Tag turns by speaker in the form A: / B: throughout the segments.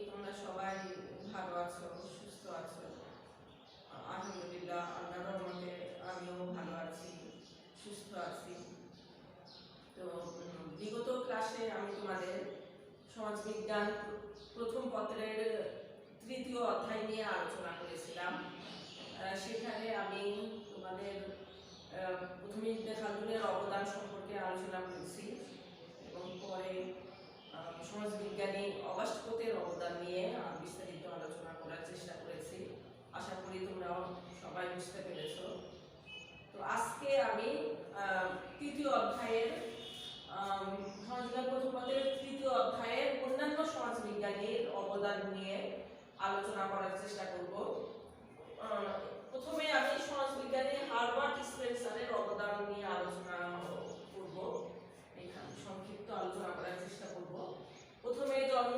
A: তোমরা সবাই ভালো আছো, সুস্থ আছো। আলহামদুলিল্লাহ, আল্লাহর রহমতে আমিও ভালো আছি, সুস্থ আছি। তো বিগত ক্লাসে আমি তোমাদের সমাজবিজ্ঞান প্রথম পত্রের তৃতীয় অধ্যায় নিয়ে আলোচনা করেছিলাম। সেখানে আমি তোমাদের প্রথমে ইবনে খালদুনের অবদান সম্পর্কে আলোচনা করেছি এবং পরে সমাজবিজ্ঞানী অগাস্ট পোতের অবদান নিয়ে বিস্তারিত আলোচনা করার চেষ্টা করেছি। আশা করি তোমরাও সবাই বুঝতে পেরেছ। তো আজকে আমি তৃতীয় অধ্যায়ের সমাজবিজ্ঞান প্রথম পত্রের তৃতীয় অধ্যায়ের অন্যান্য সমাজবিজ্ঞানীর অবদান নিয়ে আলোচনা করার চেষ্টা করব। প্রথমে আমি সমাজবিজ্ঞানী হারবার্ট স্পেন্সারের অবদান নিয়ে আলোচনা করব, এখানে সংক্ষিপ্ত আলোচনা করার চেষ্টা করব। প্রথমে জন্ম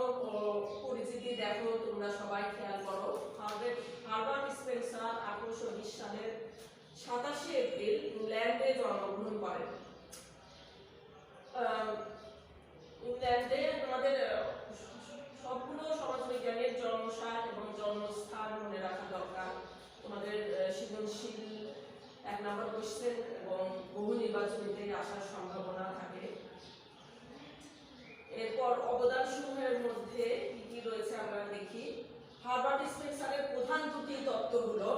A: পরিচিতি দেখো, তোমরা সবাই খেয়াল করো। হারবার্ট স্পেন্সার 1820 সালের 27 এপ্রিল ইংল্যান্ডে জন্মগ্রহণ করেন। ইংল্যান্ডে তোমাদের সবগুলো সমাজবিজ্ঞানের জন্মসাল এবং জন্মস্থান মনে রাখা দরকার। তোমাদের সৃজনশীল 1 নম্বর কোশ্চেন এবং বহু নির্বাচনীতে আসার সম্ভাবনা থাকে। এরপর অবদান সমূহের মধ্যে কি কি রয়েছে আমরা দেখি। হারবার্ট স্পেন্সারের প্রধান দুটি তত্ত্ব হলো,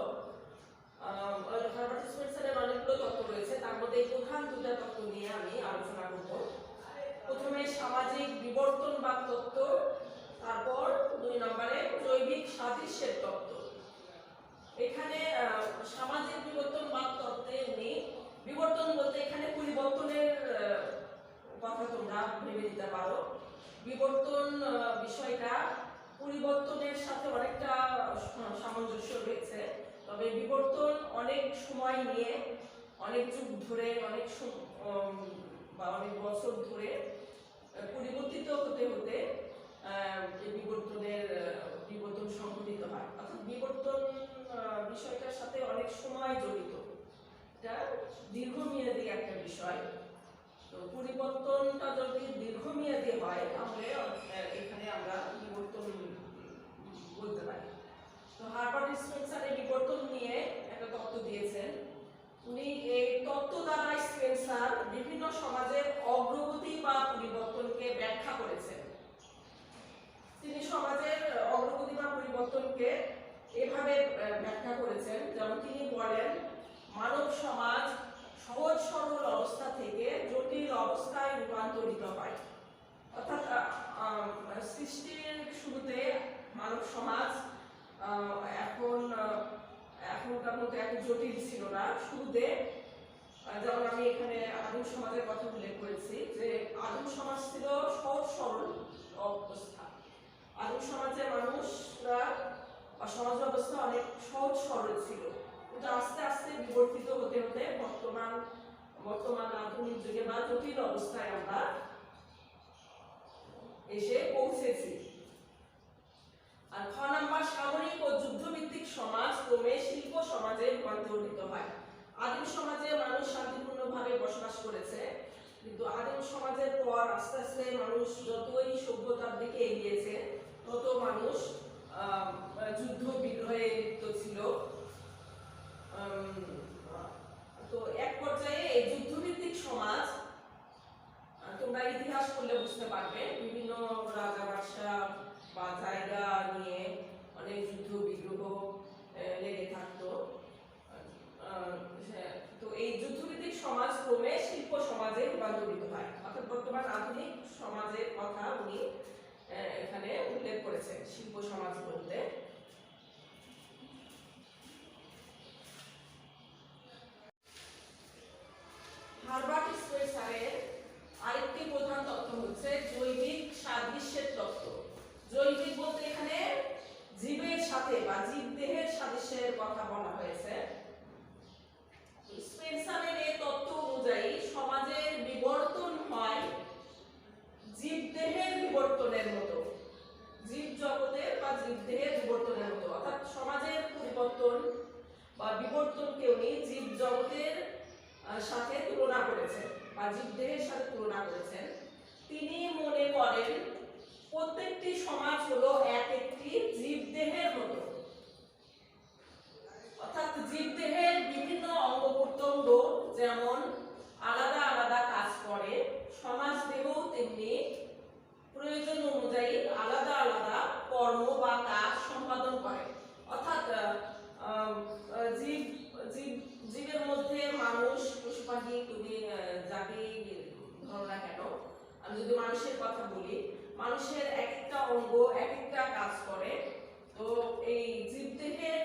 A: হারবার্ট স্পেন্সারের অনেকগুলো তত্ত্ব রয়েছে, তার মধ্যে প্রধান দুটো তত্ত্ব নিয়ে আমি আলোচনা করব। প্রথমে সামাজিক বিবর্তনবাদ তত্ত্ব, তারপর 2 নম্বরে জৈবিক সাদৃশ্যের তত্ত্ব। এখানে সামাজিক বিবর্তনবাদ তত্ত্বে উনি বিবর্তন বলতে এখানে পরিবর্তনের কথা তোমরা ভেবে নিতে পারো। বিবর্তন বিষয়টা পরিবর্তনের সাথে অনেকটা সামঞ্জস্য রয়েছে, তবে বিবর্তন অনেক সময় নিয়ে, অনেক যুগ ধরে, অনেক বছর ধরে পরিবর্তিত হতে হতে বিবর্তন সংঘটিত হয়। অর্থাৎ বিবর্তন বিষয়টার সাথে অনেক সময় জড়িত, এটা দীর্ঘমেয়াদী একটা বিষয়। তো পরিবর্তনটা যদি দীর্ঘমেয়াদী হয় তাহলে এখানে আমরা বিবর্তন বলতে পারি। তো হারবার্ট স্পেন্সার এই বিবর্তন নিয়ে একটা তত্ত্ব দিয়েছেন। উনি এই তত্ত্ব দ্বারা স্পেন্সার বিভিন্ন সমাজের অগ্রগতি বা পরিবর্তনকে ব্যাখ্যা করেছেন। তিনি সমাজের অগ্রগতি বা পরিবর্তনকে এভাবে ব্যাখ্যা করেছেন, যেমন তিনি বলেন, মানব সমাজ সহজ সরল অবস্থা থেকে জটিল অবস্থায় রূপান্তরিত হয়। অর্থাৎ সৃষ্টির শুরুতে মানব সমাজ এখনকার মতো এত জটিল ছিল না। শুরুতে যেমন আমি এখানে আদিম সমাজের কথা উল্লেখ করেছি, যে আদিম সমাজ ছিল সহজ সরল অবস্থা। আদিম সমাজের মানুষরা সমাজ ব্যবস্থা অনেক সহজ সরল ছিল, কিন্তু আস্তে আস্তে বিবর্তিত হতে হতে বর্তমান আধুনিক যুগে বা জটিল অবস্থায় আমরা এসে পৌঁছেছি। আর 6 নম্বর, সামরিক ও যুদ্ধভিত্তিক সমাজ ক্রমে শিল্প সমাজে রূপান্তরিত হয়। আদিম সমাজে মানুষ শান্তিপূর্ণভাবে বসবাস করেছে, কিন্তু আদিম সমাজের পর আস্তে আস্তে মানুষ যতই সভ্যতার দিকে এগিয়েছে তত মানুষ যুদ্ধ বিগ্রহে লিপ্ত ছিল। তো এক পর্যায়ে এই যুদ্ধভিত্তিক সমাজ, তোমরা ইতিহাস পড়লে বুঝতে পারবে, বিভিন্ন রাজা বাদশাহ বা জায়গা নিয়ে অনেক যুদ্ধ বিগ্রহ লেগে থাকতো। তো এই যুদ্ধভিত্তিক সমাজ ক্রমে শিল্প সমাজে রূপান্তরিত হয়। অর্থাৎ বর্তমান আধুনিক সমাজের কথা উনি এখানে উল্লেখ করেছেন শিল্প সমাজ বলতে। হারবার্ট স্পেন্সারের আরেকটি প্রধান তত্ত্ব হচ্ছে জৈবিক সাদৃশ্যের তত্ত্ব। জৈবিক বলতে এখানে জীবের সাথে বা জীবদেহের সাদৃশ্যের কথা বলা হয়েছে। স্পেন্সারের এই তত্ত্ব অনুযায়ী সমাজের বিবর্তন হয় জীবদেহের বিবর্তনের মতো, জীব জগতের বা জীবদেহের বিবর্তনের মতো। অর্থাৎ সমাজের পরিবর্তন বা বিবর্তনকে উনি জীব জগতের সাথে তুলনা করেছেন বা জীবদেহের সাথে তুলনা করেছেন। তিনি মনে করেন প্রত্যেকটি সমাজ হলো এক জাতি ধরো না কেন, আমি যদি মানুষের কথা বলি, মানুষের এক একটা অঙ্গ এক একটা কাজ করে। তো এই জীবদেহের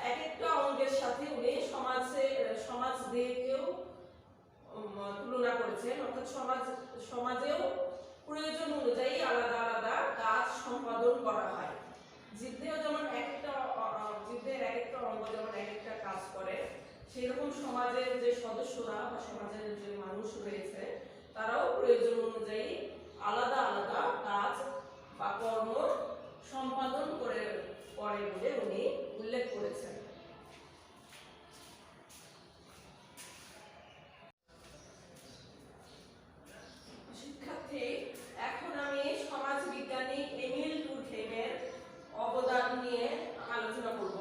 A: এক একটা অঙ্গের সাথে উনি সমাজ দেহকেও তুলনা করেছেন, অর্থাৎ সমাজেও প্রয়োজন অনুযায়ী আলাদা আলাদা কাজ সম্পাদন করা হয়। জীবদেহ যেমন জীবদেহের এক একটা অঙ্গ যেমন এক একটা কাজ করে, সেরকম সমাজের যে সদস্যরা বা সমাজের যে মানুষ রয়েছে তারাও প্রয়োজন অনুযায়ী আলাদা আলাদা কাজ বা কর্ম সম্পাদন করে বলে উনি উল্লেখ করেছেন। শিক্ষার্থী, এখন আমি সমাজবিজ্ঞানী এমিল ডুরখেইমের অবদান নিয়ে আলোচনা করব।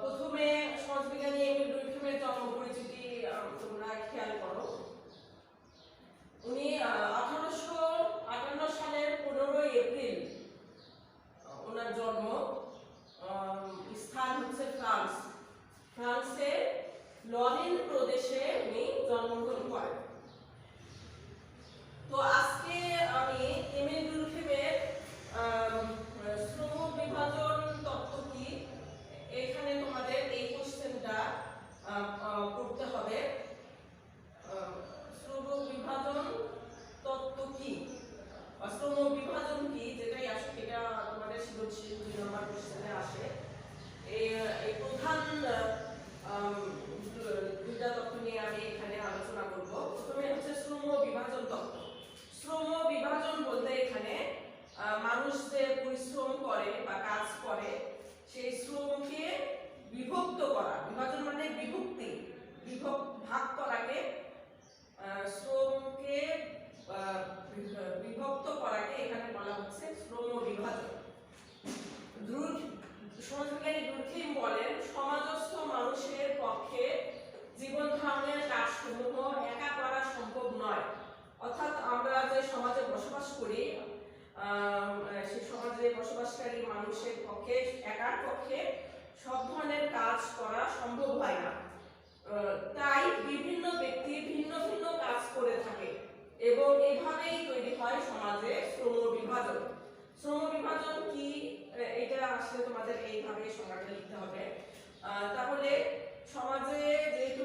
A: প্রথমে সমাজবিজ্ঞানী এমিল ডুরখেইমের জন্ম পরিচিতি তোমরা খেয়াল করো। উনি 1858 সালের 15 এপ্রিল ওনার জন্ম। স্থান হচ্ছে ফ্রান্সের লরেন প্রদেশে উনি জন্মগ্রহণ করেন। তো আজকে আমি এমিল ডুরখেইমের শ্রম বিভাজন তত্ত্ব কি, এখানে তোমাদের এই কোশ্চেনটা করতে হবে। শ্রম বিভাজন তত্ত্ব কি বা শ্রম বিভাজন কি, যেটাই আসে এটা তোমাদের সৃজনশীল 2 নম্বর কোশ্চেনে আসে। এই প্রধান দুইটা তত্ত্ব নিয়ে আমি এখানে আলোচনা করব। প্রথমে হচ্ছে শ্রম বিভাজন তত্ত্ব। শ্রম বিভাজন বলতে এখানে মানুষ যে পরিশ্রম করে বা কাজ করে সেই শ্রমকে বিভক্ত করা, বিভাজন মানে বিভক্তি, ভাগ করাকে, শ্রমকে বিভক্ত করাকে এখানে বলা হচ্ছে শ্রম বিভাজন। সমাজবিজ্ঞানী ডুরখেইম বলেন, সমাজস্থ মানুষের পক্ষে জীবন ধারণের কাজসমূহ একা করা সম্ভব নয়। অর্থাৎ আমরা যে সমাজে বসবাস করি, সেই সমাজে বসবাসকারী মানুষের পক্ষে একার পক্ষে সব ধরনের কাজ করা সম্ভব হয় না। তাই বিভিন্ন ব্যক্তি ভিন্ন ভিন্ন কাজ করে থাকে এবং এভাবেই তৈরি হয় সমাজে শ্রম বিভাজন। শ্রম বিভাজন কি, এটা আসলে তোমাদের এইভাবে সংজ্ঞাটা লিখতে হবে। তাহলে সমাজে যেহেতু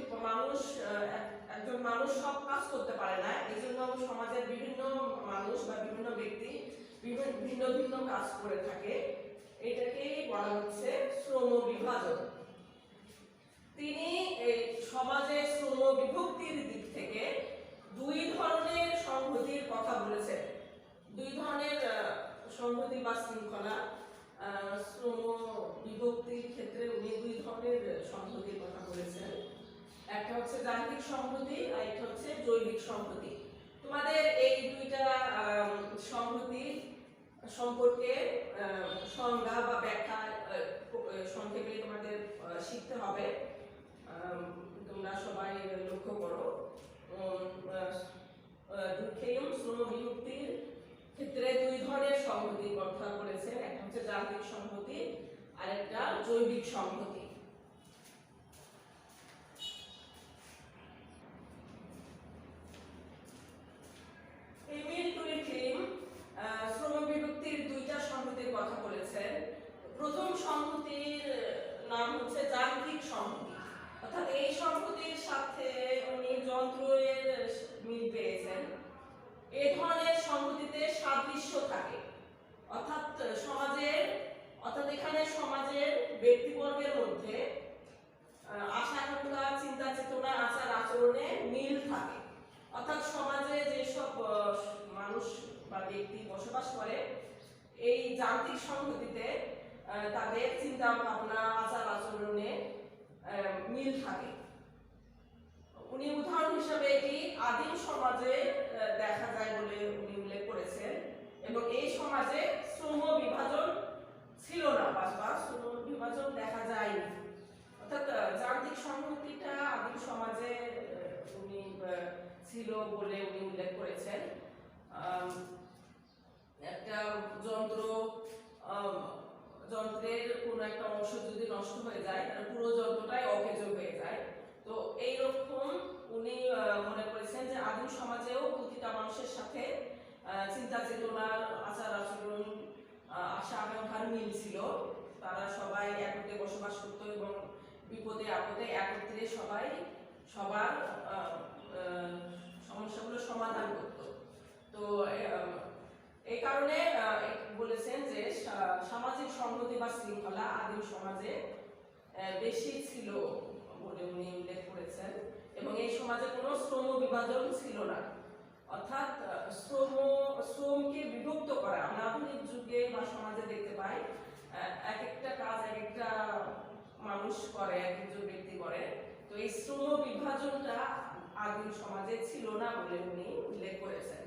A: একজন মানুষ সব কাজ করতে পারে না, এই জন্য সমাজের বিভিন্ন মানুষ বা বিভিন্ন ব্যক্তি ভিন্ন ভিন্ন কাজ করে থাকে, এটাকেই বলা হচ্ছে শ্রম বিভাজন। তিনি এই সমাজের শ্রম বিভক্তির দিক থেকে 2 ধরনের সংহতির কথা বলেছেন। 2 ধরনের সংহতি বা শৃঙ্খলা, শ্রম বিভক্তির ক্ষেত্রে উনি 2 ধরনের সংহতির কথা বলেছেন। একটা হচ্ছে যান্ত্রিক সংহতি আর একটা হচ্ছে জৈবিক সংহতি। তোমাদের এই দুইটা সংহতি সম্পর্কে সংজ্ঞা বা ব্যাখ্যা সংক্ষেপে তোমাদের শিখতে হবে। তোমরা সবাই লক্ষ্য করো, ডুরখেইম শ্রম বিভক্তির ক্ষেত্রে 2 ধরনের সংহতির কথা বলেছেন। একটা হচ্ছে যান্ত্রিক সংহতি আর একটা জৈবিক সংহতি। এমিল ডুরখেইম শ্রম বিভক্তির 2টা সংহতির কথা বলেছেন। প্রথম সংহতির নাম হচ্ছে যান্ত্রিক সংহতি, অর্থাৎ এই সংহতির সাথে উনি যন্ত্রের মিল পেয়েছেন। এই ধরনের সংহতিতে সাদৃশ্য থাকে, অর্থাৎ এখানে সমাজের ব্যক্তিবর্গের মধ্যে আশা আকাঙ্ক্ষা, চিন্তা চেতনা, আচার আচরণে মিল থাকে। অর্থাৎ সমাজে যেসব মানুষ বা ব্যক্তি বসবাস করে, এই যান্ত্রিক সংহতিতে তাদের চিন্তা ভাবনা, আচার আচরণে মিল থাকে। উনি উদাহরণ হিসেবে এটি আদিম সমাজে দেখা যায় বলে উনি উল্লেখ করেছেন এবং এই সমাজে শ্রম বিভাজন ছিল না বা শ্রম বিভাজন দেখা যায়নি। অর্থাৎ যান্ত্রিক সংহতিটা আদিম সমাজে উনি ছিল বলে উনি উল্লেখ করেছেন। একটা যন্ত্রের কোনো একটা অংশ যদি নষ্ট হয়ে যায় তাহলে পুরো যন্ত্রটাই অকেজো হয়ে যায়। তো এইরকম উনি মনে করেছেন যে আদিম সমাজেও প্রতিটা মানুষের সাথে চিন্তা চেতনার, আচার আচরণ, আশা আকাঙ্ক্ষার মিল ছিল। তারা সবাই একত্রে বসবাস করত এবং বিপদে আপদে একত্রে সবাই সবার সমস্যাগুলো সমাধান করত। তো এই কারণে বলেছেন যে সামাজিক সংহতি বা শৃঙ্খলা আদিম সমাজে বেশি ছিল বলে উনি উল্লেখ করেছেন। এবং এই সমাজে কোনো শ্রম বিভাজন ছিল না, অর্থাৎ শ্রমকে বিভক্ত করা। আমরা আধুনিক যুগে বা সমাজে দেখতে পাই এক একটা কাজ এক একটা মানুষ করে, এক একজন ব্যক্তি করে। তো এই শ্রম বিভাজনটা আদিম সমাজে ছিল না বলে উনি উল্লেখ করেছেন।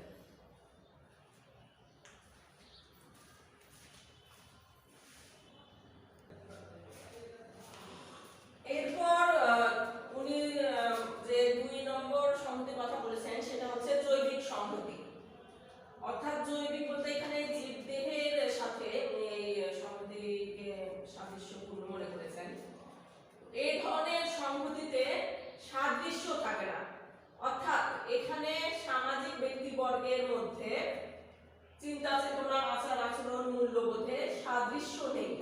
A: এরপর উনি যে 2 নম্বর সংহতির কথা বলেছেন সেটা হচ্ছে জৈবিক সংহতি। অর্থাৎ জৈবিক বলতে এখানে জীবদেহের সাথে উনি এই সংহতিকে সাদৃশ্যপূর্ণ মনে করেছেন। এই ধরনের সংহতিতে সাদৃশ্য থাকে না, অর্থাৎ এখানে সামাজিক ব্যক্তিবর্গের মধ্যে চিন্তা চেতনা, আচার আচরণ, মূল্যবোধে সাদৃশ্য নেই।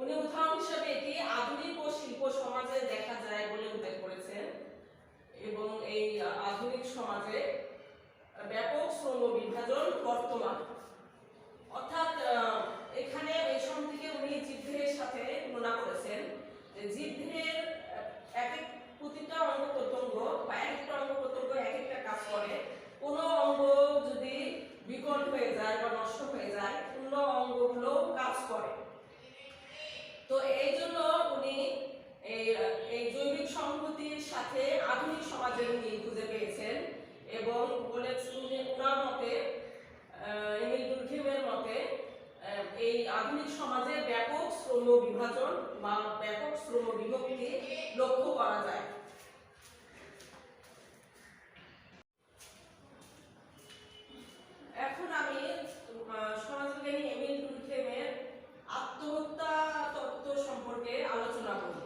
A: উনি উদাহরণ হিসেবে এটি আধুনিক ও শিল্প সমাজে দেখা যায় বলে উল্লেখ করেছেন। এবং এই আধুনিক সমাজে ব্যাপক শ্রম বিভাজন বর্তমান। অর্থাৎ এখানে এই সংহতিকে উনি জীবদেহের সাথে তুলনা করেছেন যে জীবদেহের প্রতিটা অঙ্গ প্রত্যঙ্গ বা একটা অঙ্গ প্রত্যঙ্গ এক একটা কাজ করে। কোনো অঙ্গ যদি বিকল হয়ে যায় বা নষ্ট হয়ে যায়, অন্য অঙ্গগুলো কাজ করে। তো এই জন্য উনি এই জৈবিক সংহতির সাথে আধুনিক সমাজের মিল খুঁজে পেয়েছেন এবং বলেছেন যে ওনার মতে, এমিল ডুরখেইমের মতে, এই আধুনিক সমাজে ব্যাপক শ্রম বিভাজন বা ব্যাপক শ্রম বিভক্তি লক্ষ্য করা যায়। এখন আমি সমাজবিজ্ঞানী এমিল ডুরখেইমের আত্মহত্যা তত্ত্ব সম্পর্কে আলোচনা করব।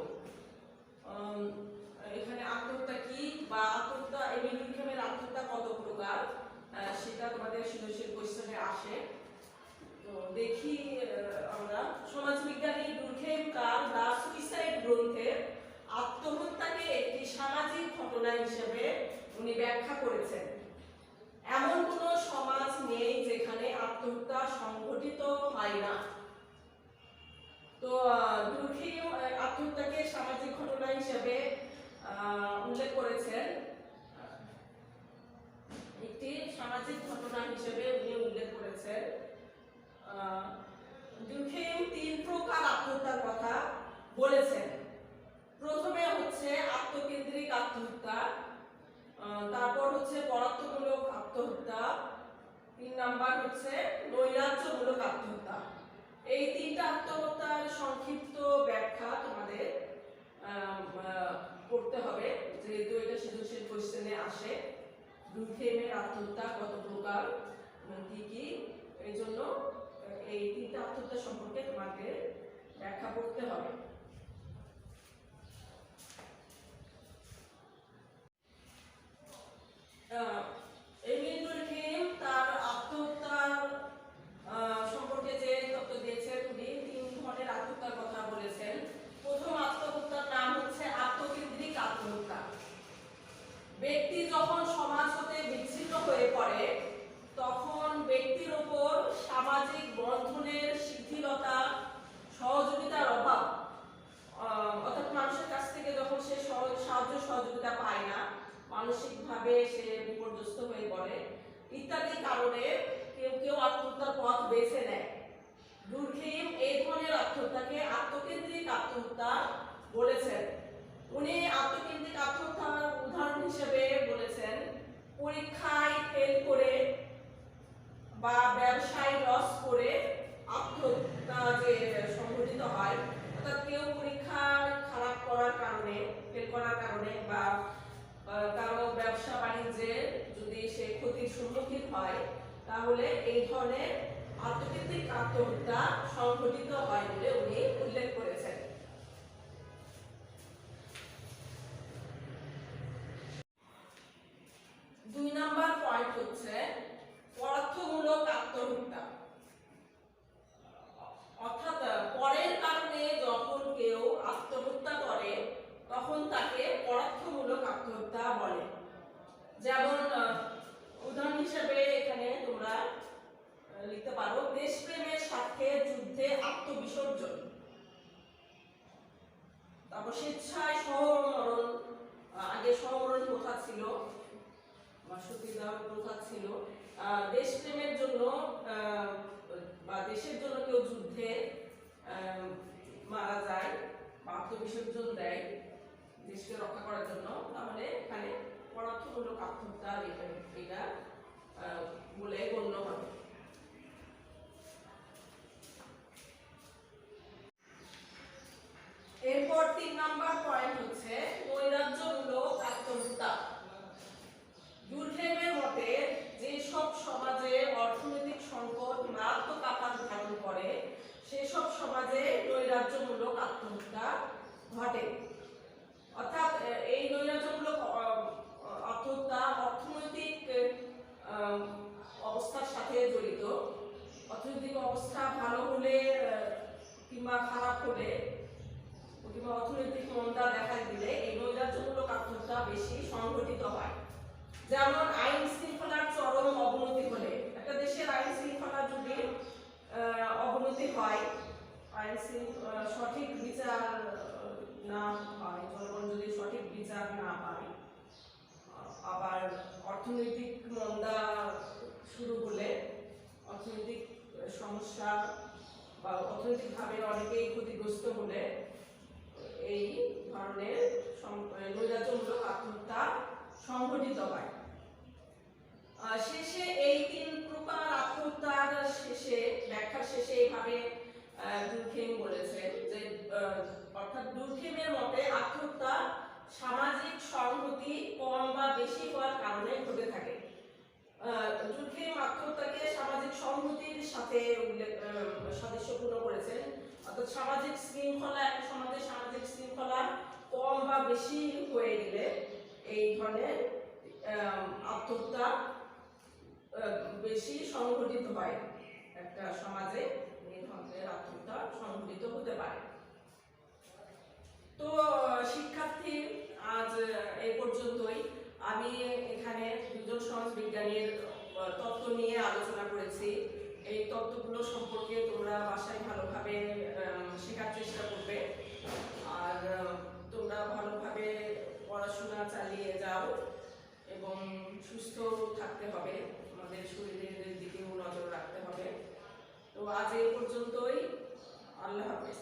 A: এখানে আত্মহত্যা কি বা আত্মহত্যা, এমিল ডুরখেইমের আত্মহত্যা কত প্রকার সেটা তোমাদের সৃজনশীল কোশ্চেনে আসে। তো দেখি আমরা। সমাজবিজ্ঞানী ডুরখেইম তার দ্য সুইসাইড গ্রন্থে আত্মহত্যাকে একটি সামাজিক ঘটনা হিসেবে উনি ব্যাখ্যা করেছেন। এমন কোনো সমাজ নেই যেখানে আত্মহত্যা সংঘটিত হয় না। তো ডুরখেইম আত্মহত্যাকে সামাজিক ঘটনা হিসেবে উল্লেখ করেছেন, একটি সামাজিক ঘটনা হিসেবে উনি উল্লেখ করেছেন। ডুরখেইম 3 প্রকার আত্মহত্যার কথা বলেছেন। প্রথমে হচ্ছে আত্মকেন্দ্রিক আত্মহত্যা, তারপর হচ্ছে পরাত্মমূলক আত্মহত্যা, 3 নাম্বার হচ্ছে নৈরাজ্যমূলক আত্মহত্যা। এই 3টা আত্মহত্যার সংক্ষিপ্ত ব্যাখ্যা তোমাদের করতে হবে, যেহেতু এটা সৃজনশীল কোশ্চেনে আসে। ডুরখেইমের আত্মহত্যা কত প্রকার, কি কি, এই জন্য এই 3টা আত্মহত্যা সম্পর্কে তোমাকে ব্যাখ্যা করতে হবে। এমিল ডুরখেইম তার আত্মহত্যার সম্পর্কে যে তত্ত্ব দিয়েছেন, উনি 3 ধরনের আত্মহত্যার কথা বলেছেন। প্রথম আত্মহত্যার নাম হচ্ছে আত্মকেন্দ্রিক আত্মহত্যা। ব্যক্তি যখন সমাজ হতে বিচ্ছিন্ন হয়ে পড়ে তখন ব্যক্তির উপর সামাজিক বন্ধনের শিথিলতা, সহযোগিতার অভাব, অর্থাৎ মানুষের কাছ থেকে যখন সে সাহায্য সহযোগিতা পায় না, মানসিকভাবে সে বিপর্যস্ত হয়ে পড়ে, ইত্যাদি কারণে কেউ কেউ আত্মহত্যার পথ বেছে নেয়। ডুরখেইম এই ধরনের আত্মহত্যাকে আত্মকেন্দ্রিক আত্মহত্যা বলেছেন। উনি আত্মকেন্দ্রিক আত্মহত্যার উদাহরণ হিসেবে বলেছেন পরীক্ষায় ফেল করে বা ব্যবসায় লস করে আত্মহত্যা যে সংঘটিত হয়। অর্থাৎ কেউ পরীক্ষা খারাপ করার কারণে, ফেল করার কারণে বা কারো ব্যবসা বাণিজ্যে যদি সে ক্ষতির সম্মুখীন হয়, তাহলে এই ধরনের আত্মকেন্দ্রিক আত্মহত্যা সংঘটিত হয় বলে উনি উল্লেখ করেছেন। তারপর স্বেচ্ছায় সহমরণ, আগে সহমরণ প্রথা ছিল বা সতীদাহ প্রথা ছিল। দেশপ্রেমের জন্য বা দেশের জন্য কেউ যুদ্ধে মারা যায় বা আত্মবিসর্জন দেয় দেশকে রক্ষা করার জন্য, তাহলে এখানে পদার্থমূলক আত্মহত্যা এটা বলে গণ্য হবে। এরপর 3 নাম্বার পয়েন্ট হচ্ছে নৈরাজ্যমূলক আত্মহত্যা। দুর্খেমের মতে যেসব সমাজে অর্থনৈতিক সংকট মারাত্মক আকার ধারণ করে সেসব সমাজে নৈরাজ্যমূলক আত্মহত্যা ঘটে। অর্থাৎ এই নৈরাজ্যমূলক আত্মহত্যা অর্থনৈতিক অবস্থার সাথে জড়িত। অর্থনৈতিক অবস্থা ভালো হলে কিংবা খারাপ হলে কিংবা অর্থনৈতিক মন্দা দেখা দিলে এই নৈরাজ্যমূলক আত্মহত্যা বেশি সংঘটিত হয়। যেমন আইন শৃঙ্খলার চরম অবনতি হলে, একটা দেশের আইন শৃঙ্খলা যদি অবনতি হয়, আইন সঠিক বিচার না হয়, জনগণ যদি সঠিক বিচার না পায়, আবার অর্থনৈতিক মন্দা শুরু হলে, অর্থনৈতিক সমস্যা বা অর্থনৈতিকভাবে অনেকেই ক্ষতিগ্রস্ত হলে এই ধরনের নৈরাজ্যমূলক আত্মহত্যা সংঘটিত হয়। শেষে এই 3 প্রকার আত্মহত্যার শেষে ব্যাখ্যার শেষে এইভাবে দুর্খেম বলেছেন যে অর্থাৎ দুর্খেমের মতে আত্মহত্যা সামাজিক সংহতি কম বা বেশি হওয়ার কারণে ঘটে থাকে। দুর্খেম আত্মহত্যাকে সামাজিক সংহতির সাথে সাদৃশ্যপূর্ণ করেছেন। অর্থাৎ সামাজিক শৃঙ্খলা, একটা সমাজের সামাজিক শৃঙ্খলা কম বা বেশি হয়ে গেলে এই ধরনের আত্মহত্যা বেশি সংঘটিত হয়। একটা সমাজে এই ধরনের আত্মহত্যা সংঘটিত হতে পারে। তো শিক্ষার্থী, আজ এই পর্যন্তই। আমি এখানে দুজন সমাজবিজ্ঞানীর তত্ত্ব নিয়ে আলোচনা করেছি। এই তত্ত্বগুলো সম্পর্কে তোমরা বাসায় ভালোভাবে শেখার চেষ্টা করবে, আর তোমরা ভালোভাবে পড়াশোনা চালিয়ে যাও এবং সুস্থ থাকতে হবে, আমাদের শরীরের দিকেও নজর রাখতে হবে। তো আজ এই পর্যন্তই। আল্লাহ হাফেজ।